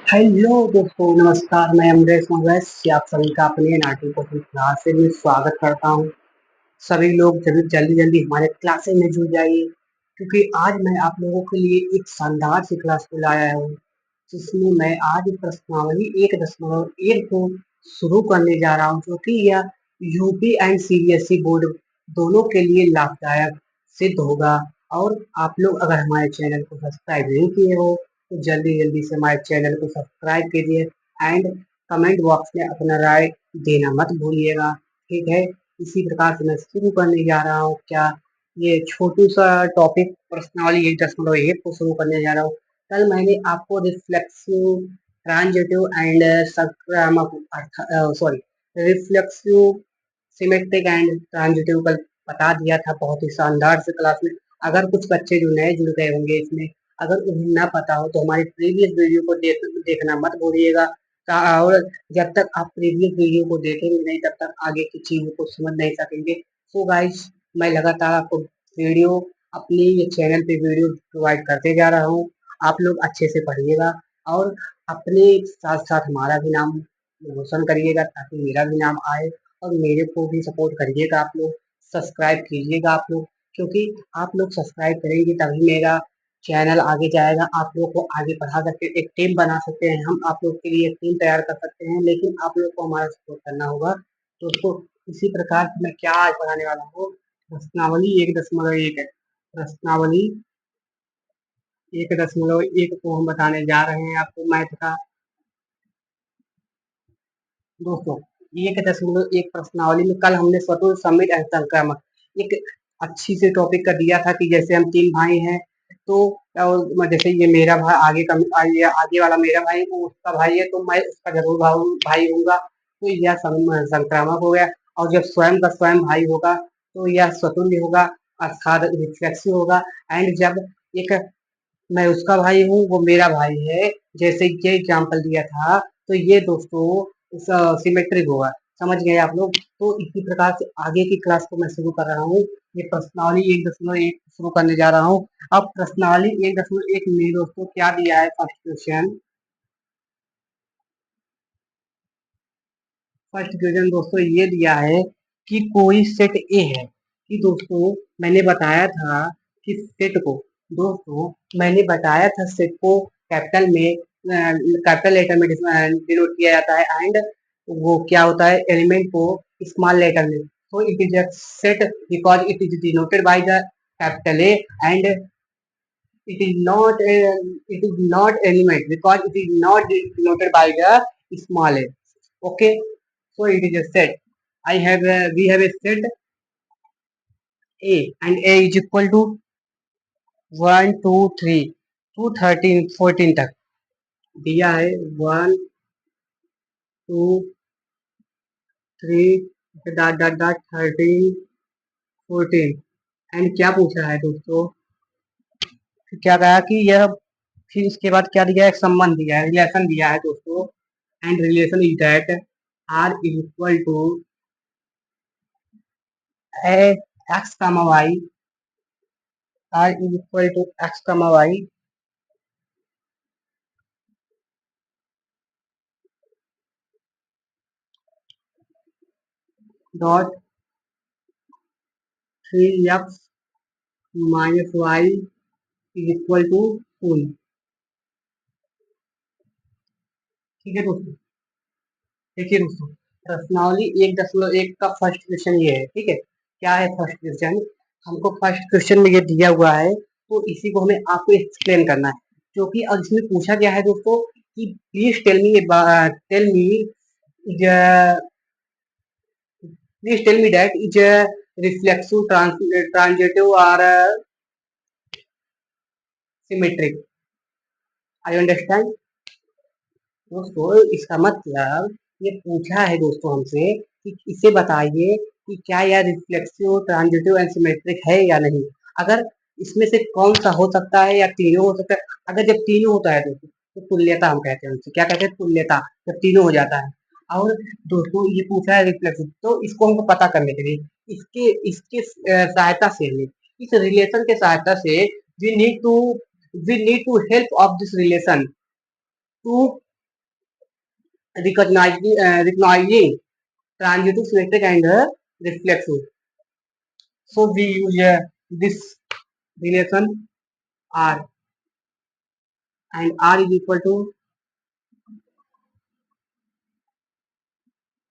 Hello दोस्तों, नमस्कार। मैं अमरेश मौर्य आप सभी का अपने नाटू कोचिंग क्लास में स्वागत करता हूँ। सभी लोग जल्दी जल्दी हमारे क्लासेस में जुड़ जाइए, क्योंकि आज मैं आप लोगों के लिए एक शानदार सी क्लास को लाया हूँ, जिसमें मैं आज प्रश्नावली 1.1 को शुरू करने जा रहा हूँ, जो कि यह यूपी एंड सीबीएसई बोर्ड दोनों के लिए लाभदायक सिद्ध होगा। और आप लोग अगर हमारे चैनल को सब्सक्राइब नहीं किए हो तो जल्दी जल्दी से हमारे चैनल को सब्सक्राइब कीजिए एंड कमेंट बॉक्स में अपना राय देना मत भूलिएगा। ठीक है, इसी प्रकार से मैं शुरू करने जा रहा हूँ। क्या ये छोटू सा टॉपिक प्रश्नावली 1.1 को शुरू करने जा रहा हूँ। कल मैंने आपको रिफ्लेक्सिव, ट्रांजिटिव एंड संक्रामक sorry reflexive, symmetric and transitive कल बता दिया था बहुत ही शानदार से क्लास में। अगर कुछ बच्चे जो नए जुड़ गए होंगे इसमें, अगर उन्हें ना पता हो तो हमारी प्रीवियस वीडियो को देखना मत भूलिएगा। और जब तक आप प्रीवियस वीडियो को देखेंगे नहीं तब तक आगे की चीजों को समझ नहीं सकेंगे। सो गाइस, मैं लगातार आपको वीडियो अपने ये चैनल पे वीडियो प्रोवाइड करते जा रहा हूँ। आप लोग अच्छे से पढ़िएगा और अपने साथ साथ हमारा भी नाम रोशन करिएगा, ताकि मेरा भी नाम आए। और मेरे को भी सपोर्ट करिएगा, आप लोग सब्सक्राइब कीजिएगा आप लोग, क्योंकि आप लोग सब्सक्राइब करेंगे तभी मेरा चैनल आगे जाएगा। आप लोग को आगे बढ़ा करके एक टीम बना सकते हैं, हम आप लोग के लिए एक टीम तैयार कर सकते हैं, लेकिन आप लोग को हमारा सपोर्ट करना होगा। दोस्तों, इसी प्रकार से मैं क्या आज पढ़ाने वाला हूँ, प्रश्नावली 1.1 है। प्रश्नावली 1.1 को हम बताने जा रहे हैं आपको मैथ का। दोस्तों, 1.1 प्रश्नावली में कल हमने स्वतः समिट एंड संक्रामक एक अच्छी से टॉपिक का दिया था कि जैसे हम 3 भाई हैं, तो जैसे ये मेरा भाई आगे का, ये आगे वाला मेरा भाई, वो उसका भाई है, तो मैं उसका जरूर भाई होऊंगा, तो यह संक्रामक हो गया। और जब स्वयं का स्वयं भाई होगा तो यह स्वतुल्य होगा, अर्थात रिफ्लेक्सिव होगा। एंड जब एक मैं उसका भाई हूँ, वो मेरा भाई है, जैसे ये एग्जाम्पल दिया था, तो ये दोस्तों सिमेट्रिक होगा। समझ गए आप लोग? तो इसी प्रकार से आगे की क्लास को मैं शुरू कर रहा हूँ। ये प्रश्नावली 1.1 शुरू करने जा रहा हूँ। अब प्रश्नावली 1.1 में दोस्तों क्या दिया है, फर्स्ट क्वेश्चन। फर्स्ट क्वेश्चन दोस्तों ये दिया है कि कोई सेट ए है। कि दोस्तों मैंने बताया था कि सेट को, दोस्तों मैंने बताया था सेट को कैपिटल में, कैपिटल लेटर में डिनोट किया जाता है, एंड वो क्या होता है, एलिमेंट को स्मॉल लेटर में। तो it is a set because it is denoted by the capital A, and it is not a, it is not element because it is not denoted by the small a. Okay, so it is a set. We have a set a, and a is equal to 1 2 3 to 13 14 तक दिया है। 1 2 3 dot dot dot 13 14। And क्या पूछ रहा है दोस्तों, क्या कहा कि यह, फिर इसके बाद क्या दिया है, एक संबंध दिया है, रिलेशन दिया है दोस्तों। And relation is that R is equal to x comma y, R is equal to x comma y dot 3x minus y is equal to full. ठीक है दोस्तों, देखिए दोस्तों, प्रश्नावली 1.1 का फर्स्ट क्वेश्चन ये है। ठीक है, क्या है फर्स्ट क्वेश्चन, हमको फर्स्ट क्वेश्चन में ये दिया हुआ है, तो इसी को हमें आपको एक्सप्लेन करना है। क्योंकि अब इसमें पूछा गया है दोस्तों कि please tell me is please tell me that is reflexive, transitive or symmetric. I understand दोस्तों, इसका मतलब ये पूछा है दोस्तों हमसे कि इसे बताइए कि क्या यह रिफ्लेक्सिव, ट्रांजिटिव एंड सिमेट्रिक है या नहीं। अगर इसमें से कौन सा हो सकता है या तीनों हो सकता है। अगर जब तीनों होता है दोस्तों तो तुल्यता हम कहते हैं, उनसे क्या कहते हैं, तुल्यता, जब तीनों हो जाता है। और दोस्तों ये पूछा है रिफ्लेक्सिव, तो इसको हमको पता करने के लिए इसके इसके सहायता से, हमें इस रिलेशन के सहायता से we need to we need to help of this relation to recognizing transitive, symmetric, and reflexive. So we use this relation R, and R is equal to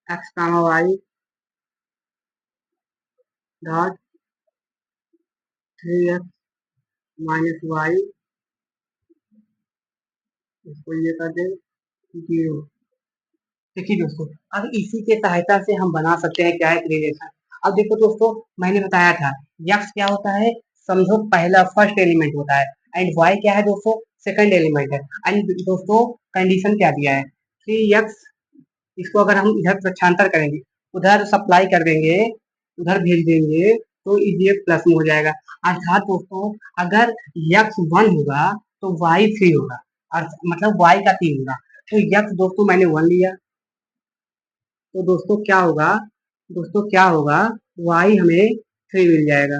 x comma y dot 3x minus y, इसको ये कर दे 0। देखिए दोस्तों, अब इसी के सहायता से हम बना सकते हैं क्या है रिलेशन। अब देखो दोस्तों, मैंने बताया था यक्स क्या होता है, समझो पहला फर्स्ट एलिमेंट होता है, एंड वाई क्या है दोस्तों, सेकंड एलिमेंट है। एंड दोस्तों कंडीशन क्या दिया है, 3x, इसको अगर हम इधर प्रक्षांतर करेंगे, उधर सप्लाई कर देंगे, उधर भेज देंगे, तो ये प्लस में हो जाएगा। अर्थात दोस्तों अगर यक्स 1 होगा तो वाई 3 होगा, मतलब वाई का 3 होगा। तो यक्स दोस्तों मैंने 1 लिया, तो दोस्तों क्या होगा, दोस्तों क्या होगा, y हमें 3 मिल जाएगा।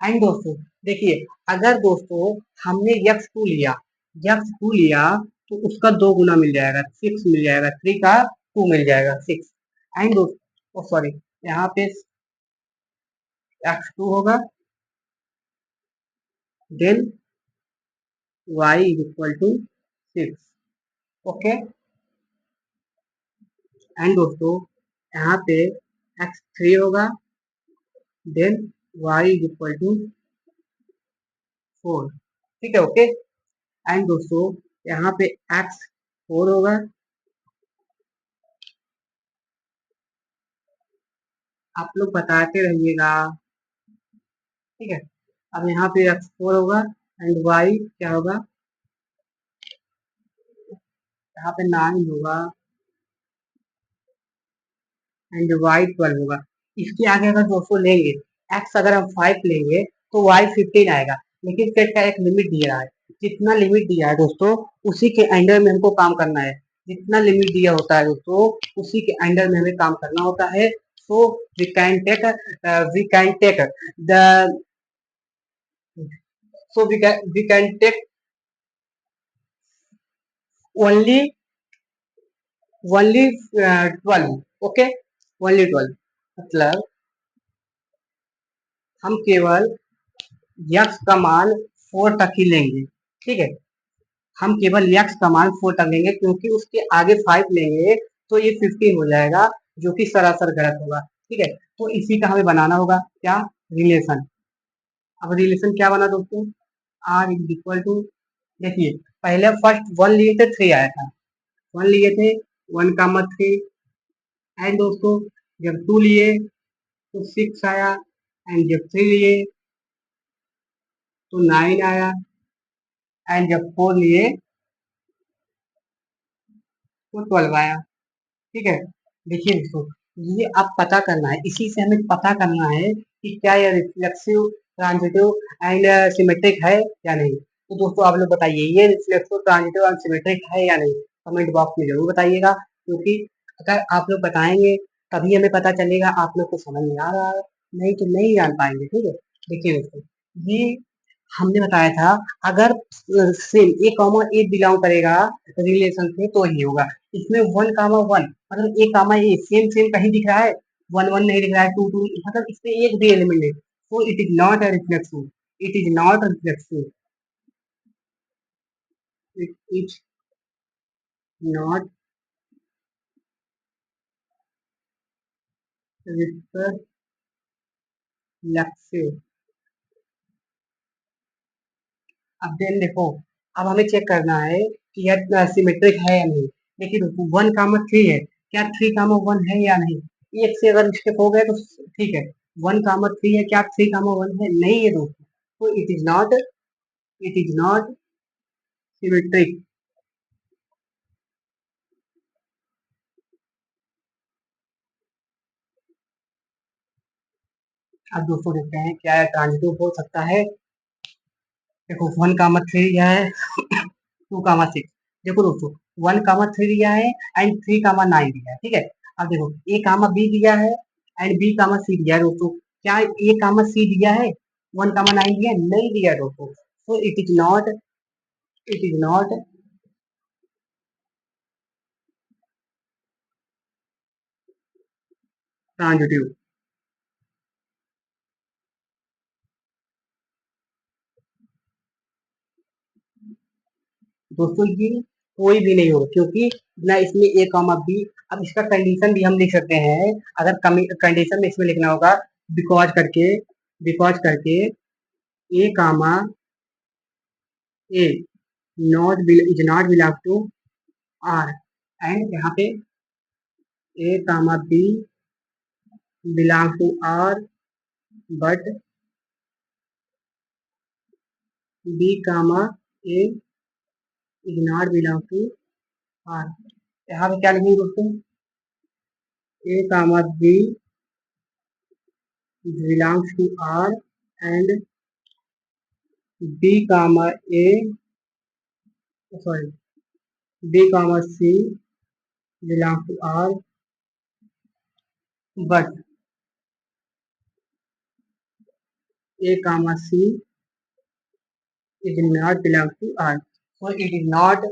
एंड दोस्तों देखिए, अगर दोस्तों हमने x2 लिया, x2 लिया तो उसका 2 गुना मिल जाएगा, 6 मिल जाएगा, 3 का 2 मिल जाएगा 6। एंड दोस्तों सॉरी, यहाँ पे x2 होगा, then y is equal to 6। Okay, and दोस्तों यहाँ पे x3 होगा, then y is equal to 4। ठीक है, ओके। एंड दोस्तों यहाँ पे x4 होगा, आप लोग बताते रहिएगा, ठीक है। अब यहाँ पे x4 होगा, एंड y क्या होगा, यहाँ पे 9 होगा, एंड y 12 होगा। इसके आगे अगर दोस्तों लेंगे x, अगर हम 5 लेंगे तो y 15 आएगा, लेकिन सेट का एक लिमिट दिया है, जितना लिमिट दिया है दोस्तों उसी के अंडर में हमको काम करना है। जितना लिमिट दिया होता है दोस्तों उसी के अंडर में हमें काम करना होता है। So we can take the we can take only only 12। Okay, only 12 मतलब हम केवल यक्स का मान 4 तक ही लेंगे, ठीक है। हम केवल यक्स का मान 4 तक लेंगे, क्योंकि उसके आगे 5 लेंगे तो ये 15 हो जाएगा, जो कि सरासर गलत होगा, ठीक है। तो इसी का हमें बनाना होगा क्या, रिलेशन। अब रिलेशन क्या बना दोस्तों, आर इज इक्वल टू, देखिए पहले फर्स्ट 1 लिए थे 3 आया था, 1 लिए थे 1 का मत 3। एंड दोस्तों जब 2 लिए तो 6 आया, एंड जब 3 लिए तो 9 आया, एंड जब 4 लिए तो 12 आया, ठीक है। देखिए दोस्तों, ये आप पता करना है, इसी से हमें पता करना है कि क्या यह रिफ्लेक्सिव, ट्रांजिटिव एंड सिमेट्रिक है या नहीं। तो दोस्तों आप लोग बताइए, ये रिफ्लेक्सिव, ट्रांजिटिव एंड सिमेट्रिक है या नहीं, कमेंट बॉक्स में जरूर बताइएगा, क्योंकि अगर आप लोग बताएंगे तभी हमें पता चलेगा आप लोग को समझ में आ रहा है, नहीं तो नहीं जान पाएंगे, ठीक है। देखिए दोस्तों, ये हमने बताया था अगर सेम ए कॉमा ए बिलोंग करेगा रिलेशन से तो ही होगा। इसमें 1 कामा 1, मतलब ए कामा ए सेम सेम कहीं दिख रहा है, 1 1 नहीं दिख रहा है, 2 2, मतलब इसमें एक भी एलिमेंट है, तो it is not a reflexive, it is not reflexive, it is not reflexive. अब देन देखो, अब हमें चेक करना है कि यह सिमेट्रिक है या नहीं। देखिए दोस्तों 1 कामा 3 है, क्या 3 कामा 1 है या नहीं, एक से अगर स्टेप हो गए तो ठीक है। 1 कामा 3 है, क्या 3 कामा 1 है, नहीं है दोस्तों, तो इट इज नॉट सिमेट्रिक। अब दोस्तों देखते हैं क्या है ट्रांजिटिव हो सकता है। देखो 1 कामा 3 दिया है, 2 कामा 6, देखो दोस्तों 1 कामा 3 दिया है, एंड 3 कामा 9 दिया है, ठीक है। अब देखो ए कामा बी दिया है, एंड बी कामा सी दिया है दोस्तों, क्या ए कामा सी दिया है, 1 कामा 9 दिया है, नहीं दिया दोस्तों, तो इट इज नॉट ट्रांजिटिव। दोस्तों ये कोई भी नहीं होगा, क्योंकि ना इसमें ए कॉमा बी। अब इसका कंडीशन भी हम लिख सकते हैं। अगर कंडीशन में इसमें लिखना होगा बिकॉज करके A comma A is not belong to R, and यहाँ पे A comma B belong to R but B comma A is not belong to R. यहाँ पे क्या लिखेंगे दोस्तों? A comma B belongs to R and B comma A sorry B comma C belong to R but A comma C is not belong to R, so it is not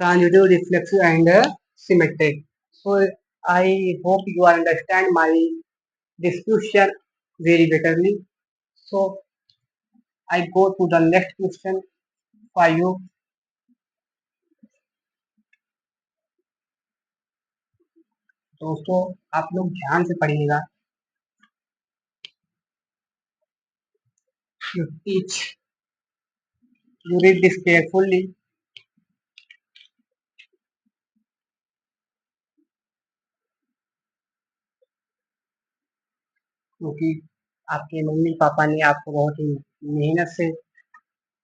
transitive, reflexive and symmetric. So I hope you understand my discussion very betterly. So I go to the next question for you. दोस्तों आप लोग ध्यान से पढ़िएगा। You teach, you read this carefully. क्योंकि आपके mummy papa ने आपको बहुत ही मेहनत से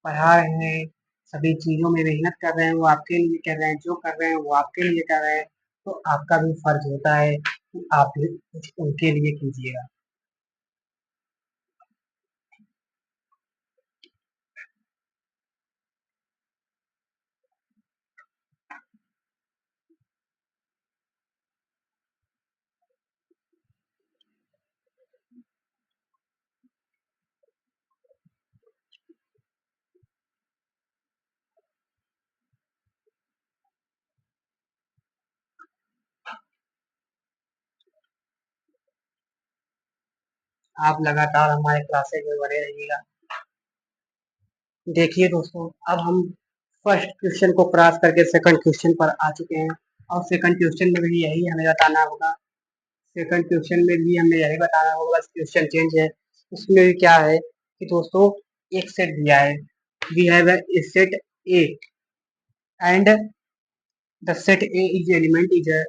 पढ़ा रहे हैं, सभी चीजों में मेहनत कर रहे हैं, वो आपके लिए कर रहे हैं, जो कर रहे हैं वो आपके लिए कर रहे हैं। तो आपका भी फर्ज होता है कि आप भी कुछ उनके लिए कीजिएगा। आप लगातार हमारे क्लासेज में बने रहिएगा। देखिए दोस्तों, अब हम फर्स्ट क्वेश्चन को क्रॉस करके सेकंड क्वेश्चन पर आ चुके हैं, और सेकंड क्वेश्चन में भी यही हमें बताना होगा। सेकंड क्वेश्चन में भी हमें यही बताना होगा, बस क्वेश्चन चेंज है। उसमें भी क्या है कि दोस्तों एक सेट दिया है, we have a set A and the set A is element is a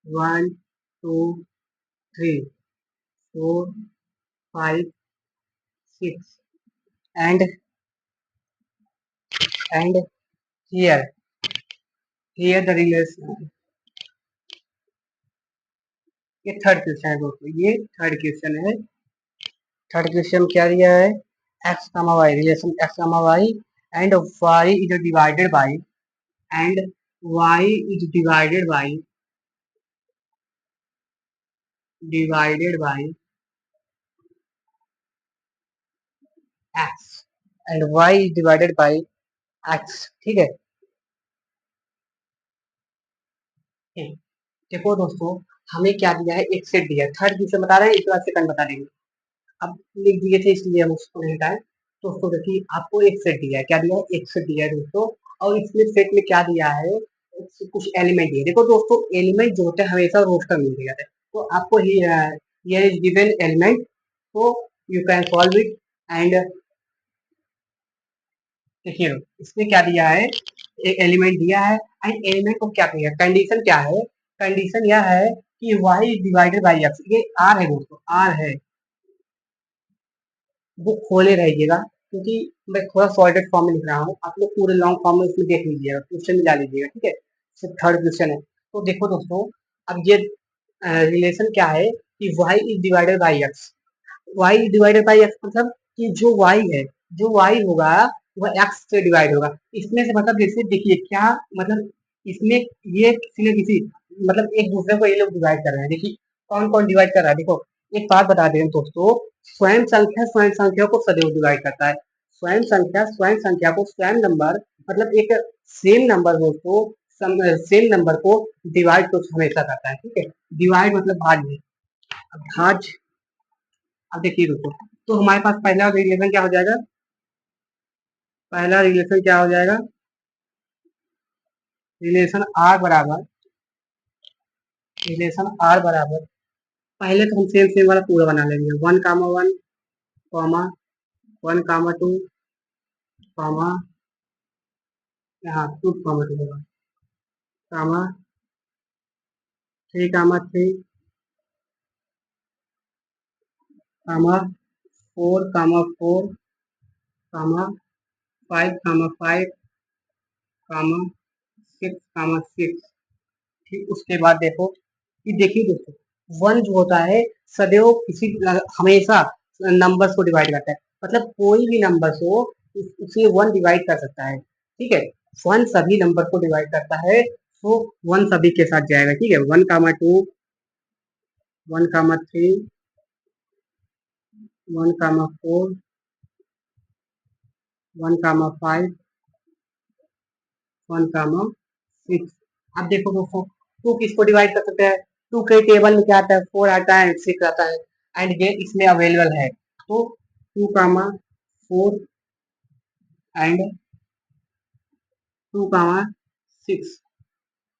1 2 3 4 5 6 and here the relation। ये थर्ड क्वेश्चन है दोस्तों, ये थर्ड क्वेश्चन है। थर्ड क्वेश्चन क्या दिया है? X comma y, relation x comma y and y is divided by and y is divided by x and y is divided by x. ठीक है, ठीक। देखो दोस्तों, हमें क्या दिया है? एक सेट दिया है। थर्ड क्वेश्चन बता रहे हैं, इसके बाद सेकंड बता देंगे। अब लिख दिए थे इसलिए हम उसको नहीं हटाए। दोस्तों देखिए, आपको एक सेट दिया है। क्या दिया है? एक सेट दिया है दोस्तों, और इसमें सेट में क्या दिया है? कुछ एलिमेंट दिए। देखो दोस्तों, एलिमेंट जो होते हैं हमेशा रोस्टर में दिए जाते हैं। तो आपको ही ये इज गिवन एलिमेंट, तो you can solve it. And देखिए इसमें क्या दिया है? एक एलिमेंट दिया है, एंड एलिमेंट को क्या दिया? कंडीशन क्या है? कंडीशन यह है कि y डिवाइडेड बाई एक्स, ये आर है दोस्तों, आर है। वो खोले रहिएगा, क्योंकि मैं थोड़ा सॉर्टेड फॉर्म में लिख रहा हूँ। आप लोग पूरे लॉन्ग फॉर्म में उसमें देख लीजिएगा, क्वेश्चन में जा लीजिएगा। ठीक है, थर्ड क्वेश्चन है। तो देखो दोस्तों, अब ये रिलेशन क्या है कि y is divided by x. y divided by x मतलब कि जो y है, जो y होगा वह x से डिवाइड होगा। इसमें से मतलब जैसे देखिए क्या मतलब, इसमें ये किसी न किसी मतलब एक दूसरे को ये लोग डिवाइड कर रहे हैं। देखिए कौन कौन डिवाइड कर रहा है। देखो एक बात बता दें दोस्तों, स्वयं संख्या को सदैव डिवाइड करता है। स्वयं संख्या को स्वयं नंबर मतलब एक सेम नंबर दोस्तों सेम नंबर को डिवाइड तो हमेशा करता है, ठीक है। डिवाइड मतलब भाज्य। अब भाज्य, अब देखिए दोस्तों, तो हमारे पास पहला रिलेशन क्या हो जाएगा, पहला रिलेशन क्या हो जाएगा, रिलेशन आर बराबर, रिलेशन आर बराबर, पहले तो हम सेम सेम वाला पूरा बना लेंगे, 1, 1, कॉमा 1, 2, कॉमा यहाँ 2, 2 होगा, कॉमा 3, 3, कॉमा 4, 4, कॉमा 5, 5, कॉमा 6, 6। ठीक, उसके बाद देखो कि देखिए दोस्तों, वन जो होता है सदैव किसी हमेशा नंबर्स को डिवाइड करता है, मतलब कोई भी नंबर हो उसे वन डिवाइड कर सकता है, ठीक है। वन सभी नंबर को डिवाइड करता है, तो वन सभी के साथ जाएगा, ठीक है। 1, 2, 1, 3, 1, 4, 1, 5, 1, 6। अब देखो दोस्तों, टू किसको डिवाइड कर सकते हैं, टू के टेबल में क्या आता है, 4 आता है, 6 आता है, एंड ये इसमें अवेलेबल है, तो 2, 4 एंड 2, 6,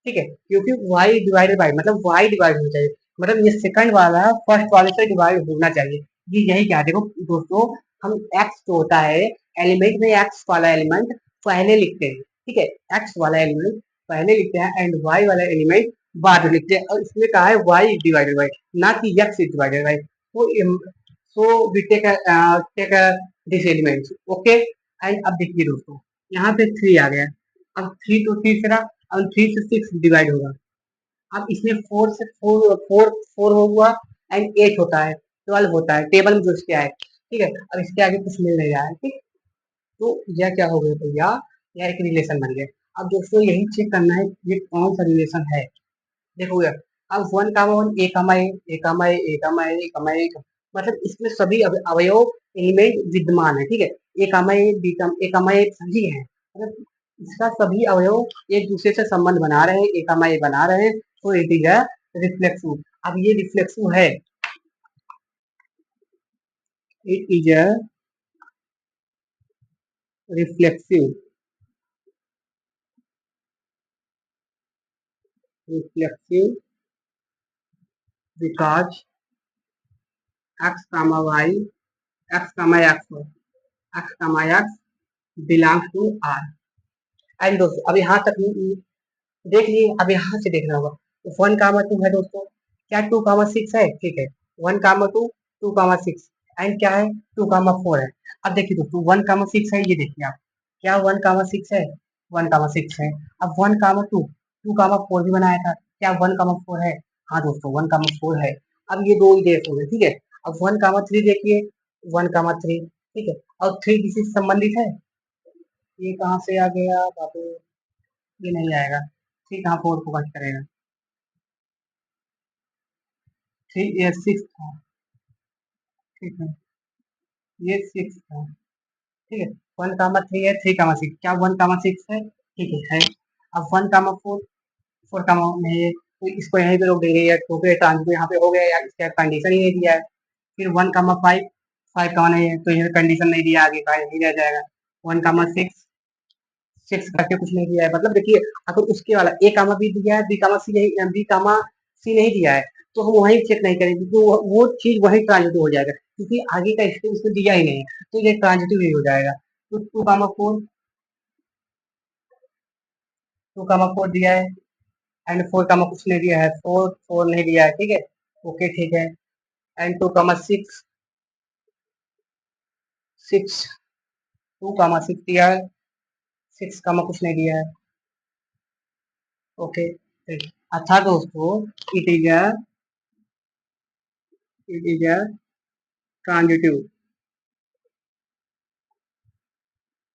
ठीक है। क्योंकि y डिवाइडेड बाई मतलब y डिवाइड होना चाहिए, मतलब ये सेकंड वाला फर्स्ट वाले से डिवाइड होना चाहिए। ये यही क्या, देखो दोस्तों, हम x जो होता है एलिमेंट में x वाला एलिमेंट पहले लिखते हैं, ठीक है। x वाला एलिमेंट पहले लिखते हैं एंड y वाला एलिमेंट बाद में लिखते हैं, और इसमें कहा है y डिवाइडेड बाई, ना कि x divided by. So we take this element, okay. And अब देखिए दोस्तों, यहाँ पे 3 आ गया, अब 3 तो तीसरा, अब 3 से 6 डिवाइड होगा, अब इसमें 4 से 4 होगा, एंड 8 होता है, 12 होता है टेबल में जो इसके आए, ठीक है। अब इसके आगे कुछ मिल नहीं रहा है, ठीक। तो यह क्या हो गया भैया, यह एक रिलेशन बन गया। अब दोस्तों यही चेक करना है ये कौन सा रिलेशन है, देखो यार। अब 1, 1, A, मतलब इसमें सभी अवयव एलिमेंट विद्यमान है, ठीक है। A, सभी है, मतलब इसका सभी अवयव एक दूसरे से संबंध बना रहे हैं, A, बना रहे हैं, तो इट इज अ रिफ्लेक्सिव। अब ये रिफ्लेक्सिव है, it is a reflexive, reflexive because x, y, x, belongs to R। And दोस्तों अब यहाँ तक देख लिए, अब यहाँ से देखना होगा, 1, 2 है दोस्तों, क्या 2, 6 है, ठीक है। 1, 2, 2, 6 एंड क्या है, 2, 4 है। अब देखिए दोस्तों 1, 6 है, ये देखिए आप, क्या 1, 6 है, 1, 6 है। अब 1, 2, 2, 4 भी बनाया था, क्या 1, 4 है, हाँ दोस्तों 1, 4 है। अब ये दो ही देख हो गए, ठीक है। अब 1, 3 देखिए, 1, 3, ठीक है। और 3 किसी से संबंधित है, ये कहाँ से आ गया बाबू, ये नहीं आएगा, थ्री कहाँ 4 को कट करेगा, 3 ये 6 था, ठीक है, ये 6 था, ठीक है। 1, 3 है, 3, 6, क्या 1, 6 है, ठीक है। अब 1, 4, 4, नहीं है, तो इसको यहीं पे रोक देंगे, या क्योंकि ट्रांजिट यहाँ पे हो गया यार, इसका कंडीशन ही नहीं दिया है। फिर 1, 5, 5 नहीं है, तो ये कंडीशन नहीं दिया, आगे का यही रह जाएगा। 1, 6, 6 करके कुछ नहीं दिया है, मतलब देखिए, अगर उसके वाला A, B दिया है, B, C नहीं दिया है, तो हम वहीं चेक नहीं करेंगे, तो वो चीज वहीं ट्रांजिटिव हो जाएगा, क्योंकि आगे का स्टेप उसको दिया ही नहीं है, तो ये ट्रांजिटिव ही हो जाएगा। तो 2, 4 दिया है, एंड 4, कुछ नहीं दिया है, 4 नहीं दिया है, ठीक है, ओके ठीक है। एंड 2, 6, 6, 2, 6 दिया है, 6, कुछ नहीं दिया है, ओके ठीक। अच्छा दोस्तों, it is a it is a transitive,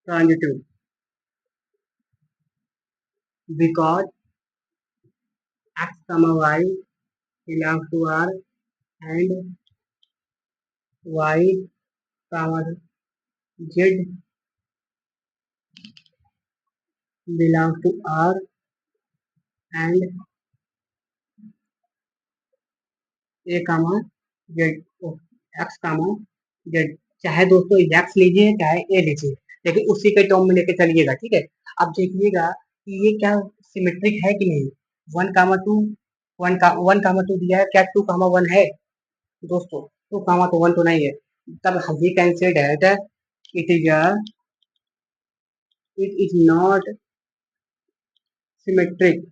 transitive because x, y belongs to R and y, z belongs to R and A comma z, x comma z. चाहे दोस्तों एक्स लीजिए चाहे ए लीजिए, लेकिन उसी के टर्म में लेके चलिएगा, ठीक है। अब देखिएगा कि ये क्या सिमेट्रिक है कि नहीं। One comma two, one comma two दिया है, क्या टू कामा वन है दोस्तों? टू कामा तो वन तो नहीं है। तब we can say that it is it is not symmetric,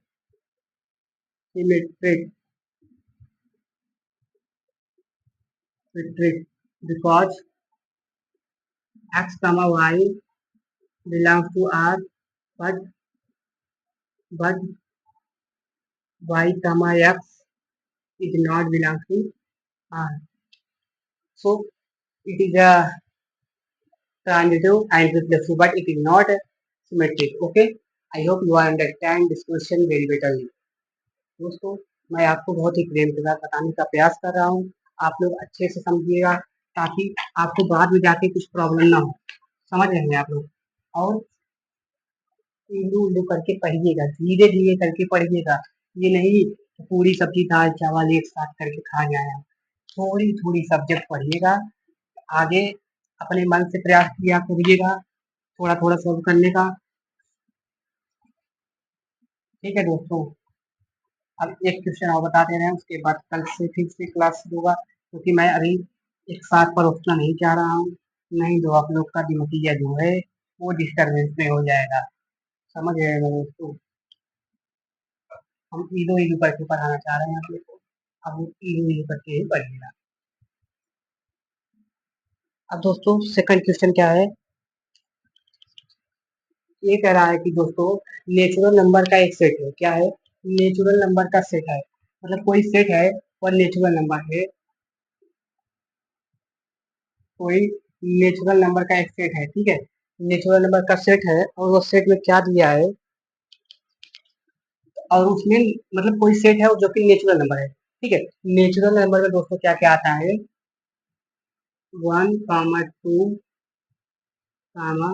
symmetric, symmetric because x comma y belongs to R, but but y comma x is not belongs to R. So it is a transitive and reflexive, but it is not symmetric. Okay, I hope you understand this question very betterly. दोस्तों, मैं आपको बहुत ही प्रेम के साथ बताने का प्रयास कर रहा हूँ, आप लोग अच्छे से समझिएगा ताकि आपको बाद में जाके कुछ प्रॉब्लम ना हो। समझ रहे हैं आप लोग? और इल्लू उल्लू करके पढ़िएगा, धीरे धीरे करके पढ़िएगा। ये नहीं कि पूरी सब्जी दाल चावल एक साथ करके खा जाए आप। थोड़ी थोड़ी सब्जेक्ट पढ़िएगा, आगे अपने मन से प्रयास किया करिएगा थोड़ा थोड़ा सॉल्व करने का। ठीक है दोस्तों, अब एक क्वेश्चन और बता दे रहे हैं, उसके बाद कल से फिर से क्लास शुरू होगा, क्योंकि मैं अभी एक साथ पर उठना नहीं चाह रहा हूँ, नहीं तो आप लोग का दिमागिया जो है वो डिस्टर्बेंस में हो जाएगा। समझ रहे हैं दोस्तों? हम ईदो ईदो करके पढ़ाना चाह रहे हैं आप लोग को, अब वो ईदो ईदो करके ही पढ़िएगा। अब दोस्तों सेकंड क्वेश्चन क्या है, ये कह रहा है कि दोस्तों नेचुरल नंबर का एक सेट है। क्या है? नेचुरल नंबर का सेट है, मतलब कोई सेट है और नेचुरल नंबर है, कोई नेचुरल नंबर का एक सेट है, ठीक है। नेचुरल नंबर का सेट है और वो सेट में क्या दिया है, और उसमें मतलब कोई सेट है जो कि नेचुरल नंबर है, ठीक है। नेचुरल नंबर में दोस्तों क्या क्या आता है, वन कामा टू कामा,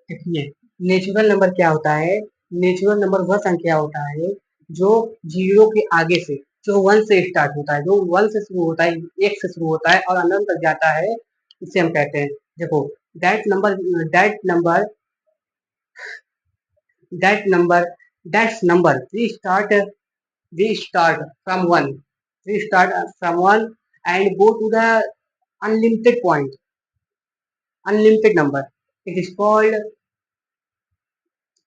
देखिए नेचुरल नंबर क्या होता है, नेचुरल नंबर वह संख्या होता है जो जीरो के आगे से, जो वन से स्टार्ट होता है, जो वन से शुरू होता है, एक से शुरू होता है और अनंत तक जाता है, इसे हम कहते हैं। देखो that number, that number, that number, that's number we start from one, we start from one and go to the unlimited point, unlimited number, it is called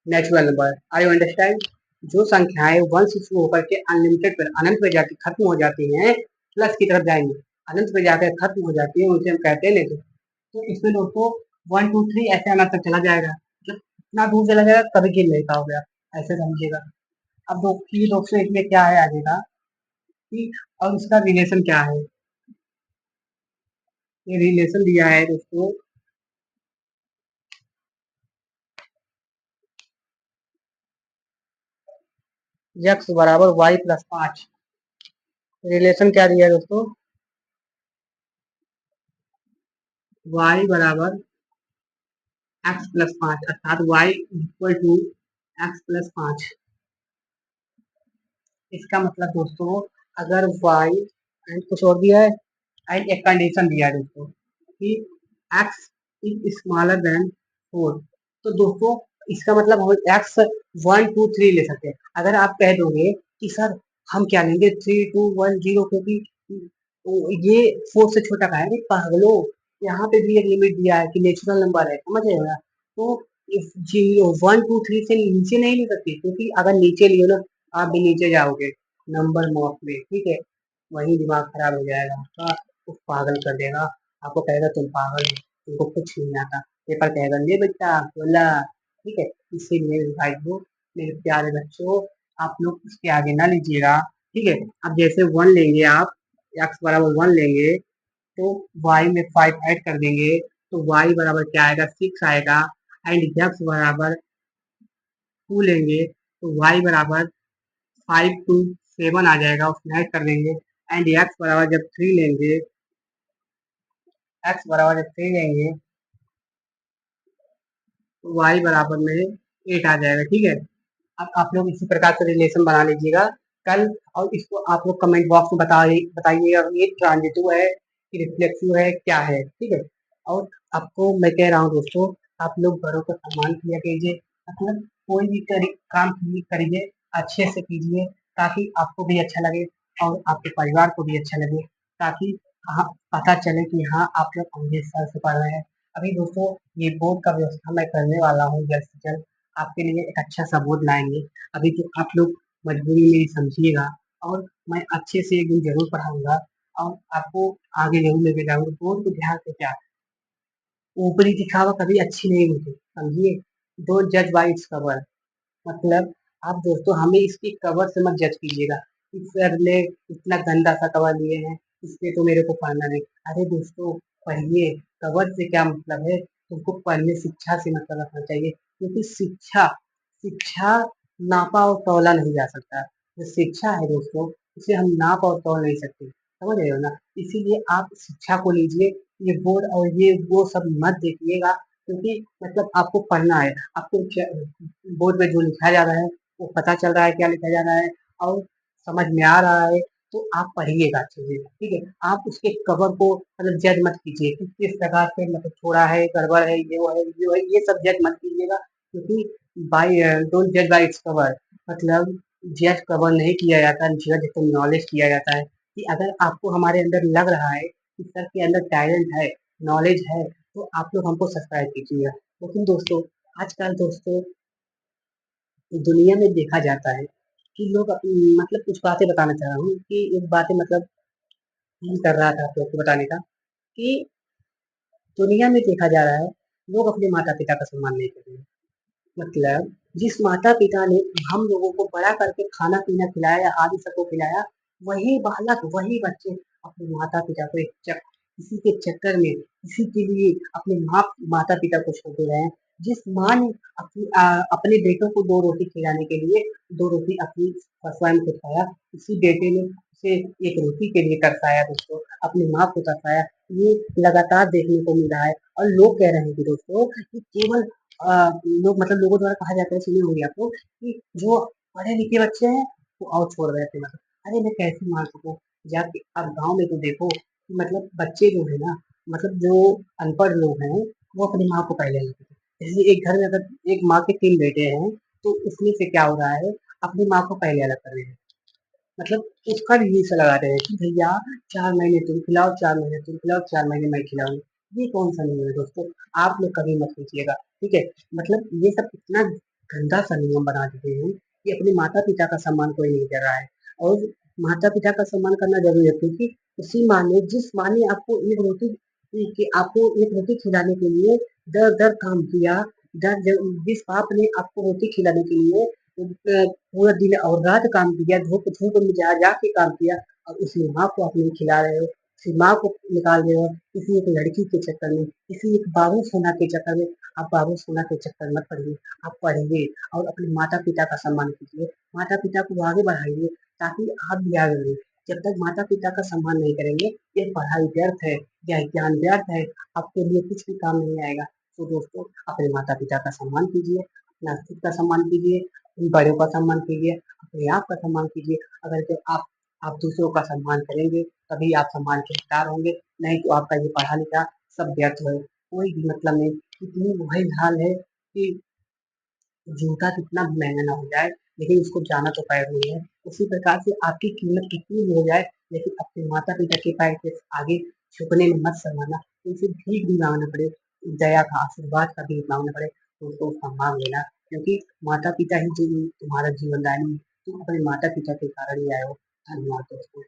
natural number. I you understand? जो संख्याएं one से शुरू होकर के unlimited पर अनंत पे जाके खत्म हो जाती हैं, प्लस की तरफ जाएंगे, अनंत पे जाकर खत्म हो जाती है, उसे हम कहते हैं नेचुरल। तो इसमें दोस्तों वन टू थ्री ऐसे अनंत तक चला जाएगा, मतलब इतना दूर चला जाएगा कभी गिन नहीं पाओगे आप, ऐसे समझिएगा। अब दोस्तों इसमें क्या है आगे का कि, और उसका रिलेशन क्या है, ये रिलेशन दिया है दोस्तों, x बराबर y प्लस 5। रिलेशन क्या दिया है दोस्तों, y बराबर एक्स प्लस 5, अर्थात y equal to x plus 5। इसका मतलब दोस्तों अगर y एंड कुछ और दिया है एंड एक कंडीशन दिया है दोस्तों कि x इज स्मॉलर देन 4, तो दोस्तों इसका मतलब हम x 1 2 3 ले सकते हैं। अगर आप कह दोगे कि सर हम क्या लेंगे 3 2 1 0, क्योंकि ये 4 से छोटा का है, नहीं पागलो, यहाँ पे भी एक लिमिट दिया है कि नेचुरल नंबर है, समझ रहे हो ना? तो इस जीरो 1 2 3 से नीचे नहीं ले सकते, क्योंकि अगर नीचे लियो ना आप भी नीचे जाओगे नंबर मॉक में, ठीक है, वही दिमाग खराब हो जाएगा आपका, वो पागल कर देगा, आपको कहेगा तुम पागल हो, तुमको कुछ नहीं आता, पेपर कहेगा ले बेटा बोला, ठीक है। इसीलिए भाई को, मेरे प्यारे बच्चों, आप लोग उसके आगे ना लीजिएगा, ठीक है। अब जैसे वन लेंगे आप, एक्स बराबर वन लेंगे तो वाई में 5 ऐड कर देंगे, तो वाई बराबर क्या आएगा 6 आएगा, एंड एक्स बराबर 2 लेंगे तो वाई बराबर 5 to 7 आ जाएगा, उसमें ऐड कर देंगे, एंड एक्स बराबर जब 3 लेंगे, एक्स बराबर जब 3 लेंगे तो वाई बराबर में 8 आ जाएगा, ठीक है। अब आप लोग इसी प्रकार से रिलेशन बना लीजिएगा कल, और इसको आप लोग कमेंट बॉक्स में बताइएगा ये ट्रांजिटिव है कि रिफ्लेक्सिव है क्या है, ठीक है। और आपको मैं कह रहा हूँ दोस्तों, आप लोग बड़ों को सम्मान किया कीजिए, मतलब कोई भी काम करिए अच्छे से कीजिए, ताकि आपको भी अच्छा लगे और आपके परिवार को भी अच्छा लगे, ताकि हाँ, पता चले कि हाँ आप लोग अंग्रेज सर से पढ़ रहे हैं। अभी दोस्तों ये बोर्ड का व्यवस्था मैं करने वाला हूँ जल्द से जल्द, आपके लिए एक अच्छा सा बोर्ड लाएंगे। अभी तो आप लोग मजबूरी मेरी समझिएगा, और मैं अच्छे से एक दिन जरूर पढ़ाऊंगा और आपको आगे जरूर लेके जाऊंगा। बोर्ड को ध्यान से क्या, ऊपरी दिखावा कभी अच्छी नहीं होती, समझिए। डोंट जज बाय इट्स कवर, मतलब आप दोस्तों हमें इसकी कवर से मत जज कीजिएगा, इस सर ने इतना गंदा सा कवर लिए हैं, इसलिए तो मेरे को पढ़ना नहीं। अरे दोस्तों पढ़िए, कवर से क्या मतलब है, तुमको पढ़ने शिक्षा से मतलब रखना चाहिए, क्योंकि शिक्षा शिक्षा नापा और तौला नहीं जा सकता। जो शिक्षा है दोस्तों, उसे हम नाप और तौल नहीं सकते, समझ रहे हो ना। इसीलिए आप शिक्षा को लीजिए, ये बोर्ड और ये वो सब मत देखिएगा, क्योंकि मतलब आपको पढ़ना है, आपको बोर्ड पे जो लिखा जा रहा है वो पता चल रहा है क्या लिखा जा रहा है, और समझ में आ रहा है, तो आप पढ़िएगा अच्छे से, ठीक है। आप उसके कवर को मतलब जज मत कीजिए कि किस प्रकार से मतलब थोड़ा है, गड़बड़ है, ये वो है, ये सब जज मत कीजिएगा, क्योंकि बाई डोंट जज बाई इट्स कवर, मतलब जज कवर नहीं किया जाता, जज तो नॉलेज किया जाता है। कि अगर आपको हमारे अंदर लग रहा है कि सर के अंदर टैलेंट है, नॉलेज है, तो आप लोग हमको सब्सक्राइब कीजिएगा। लेकिन दोस्तों आजकल दोस्तों दुनिया में देखा जाता है कि लोग मतलब कुछ बातें बताना चाह रहा हूँ कि एक बातें मतलब फील कर रहा था आप लोग को बताने का, कि दुनिया में देखा जा रहा है लोग अपने माता पिता का सम्मान नहीं कर रहे हैं। मतलब जिस माता पिता ने हम लोगों को बड़ा करके खाना पीना खिलाया, आदि सबको खिलाया, वही बालक वही बच्चे अपने माता पिता को किसी के चक्कर में, किसी के लिए अपने माता पिता को छोड़ दे रहे हैं। जिस माँ ने अपने बेटों को दो रोटी खिलाने के लिए दो रोटी अपनी स्वयं को खाया, उसी बेटे ने उसे एक रोटी के लिए तरसाया दोस्तों, अपनी माँ को तरसाया। ये लगातार देखने को मिल रहा है, और लोग कह रहे हैं कि दोस्तों कि केवल लोग मतलब लोगों द्वारा कहा जाता है, सुनी होंगी आपको, कि जो पढ़े लिखे बच्चे हैं वो और छोड़ रहे थे, मतलब अरे मैं कैसे मान सकूं। जाके अब गांव में तो देखो कि मतलब बच्चे जो है ना, मतलब जो अनपढ़ लोग हैं वो अपनी माँ को पहले लेते थे। जैसे एक घर में अगर एक माँ के तीन बेटे हैं, तो उसमें से क्या हो रहा है, अपनी माँ को पहले अलग कर रहे हैं, मतलब उसका भी हिस्सा लगा रहे हैं कि भैया 4 महीने तुम खिलाओ, 4 महीने तुम खिलाओ, 4 महीने मैं खिलाऊंगी। ये कौन सा नियम है दोस्तों, आप लोग कभी मत कीजिएगा, ठीक है। मतलब ये सब इतना गंदा सा नियम बना दिए हैं कि अपने माता पिता का सम्मान कोई नहीं कर रहा है। और माता पिता का सम्मान करना जरूरी है, क्योंकि उसी माँ ने जिस माँ ने आपको एक रोटी कि आपको एक रोटी खिलाने के लिए दर दर काम किया, जिस बाप ने आपको रोटी खिलाने के लिए पूरा दिन और रात काम किया, धूप धूप में जा जाके काम किया, और उसी माँ को आप नहीं खिला रहे हो, उसी माँ को निकाल रहे हो किसी एक लड़की के चक्कर में, किसी एक बाबू सोना के चक्कर में। आप बाबू सोना के चक्कर मत पड़िए, आप पढ़िए और अपने माता पिता का सम्मान कीजिए, माता पिता को आगे बढ़ाइए, ताकि आप भी आगे बढ़े। जब तक माता पिता का सम्मान नहीं करेंगे, ये पढ़ाई व्यर्थ है, यह ज्ञान व्यर्थ है, आपके लिए कुछ भी काम नहीं आएगा। तो दोस्तों अपने माता पिता का सम्मान कीजिए, अपना खुद का सम्मान कीजिए, बड़ों का सम्मान कीजिए, अपने आप का सम्मान कीजिए। अगर जब आप दूसरों का सम्मान करेंगे, तभी आप सम्मान के हकदार होंगे, नहीं तो आपका ये पढ़ा लिखा सब व्यर्थ है, कोई भी मतलब नहीं। इतनी वही हाल है कि जूता कितना भी महंगा ना हो जाए, लेकिन उसको जाना तो पैर नहीं है। उसी प्रकार से आपकी कीमत कितनी भी हो जाए, लेकिन अपने माता पिता के पैर के आगे झुकने में मत शर्माना। उनसे भीख भी मांगना पड़े, दया का आशीर्वाद का भीख मांगना पड़े, तो उसको उसका मांग लेना, क्योंकि माता पिता ही जो तुम्हारा जीवन दायनी है, तुम अपने माता पिता के कारण ही आए हो। धन्यवाद दोस्तों।